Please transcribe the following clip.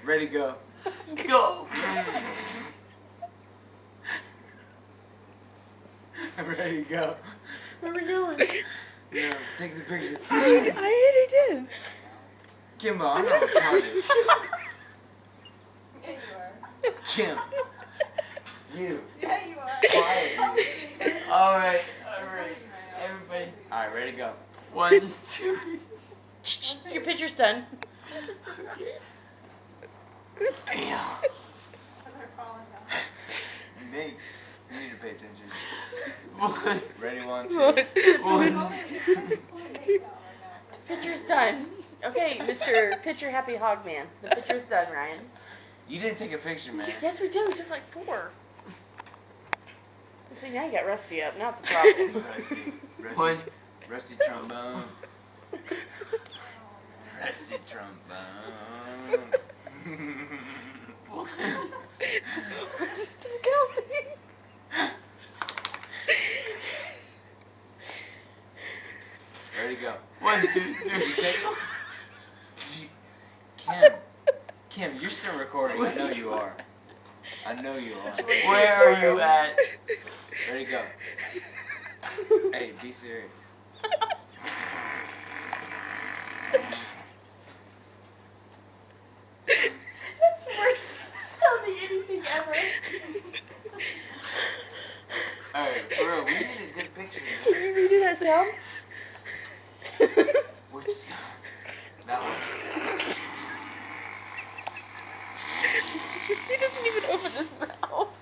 Ready, go. Go. Ready, go. Where are we going? No, take the picture. I already did. Kimbo, I'm not retarded. Yeah, you are. Kim. You. Yeah, you are. Quiet, you. Alright, everybody. Alright, ready, go. 1, 2. Your picture's done. Okay. Damn. They're falling down. Nate, you need to pay attention. 1. Ready, 1, 2. What? One. Picture's done. Okay, Mr. Picture Happy Hog Man. The picture's done, Ryan. You didn't take a picture, man. Yes, we did. We took like 4. See, now you got Rusty up. Now it's a problem. One. Rusty trombone. Rusty trombone. We're still counting. Ready, go. 1, 2, 3. Kim, you're still recording. I know you are. I know you are. Where are you at? Ready, go. Hey, be serious. That's the worst sounding anything ever. Alright, for real, we need a good picture. Can you redo that sound? Which that one? He doesn't even open his mouth.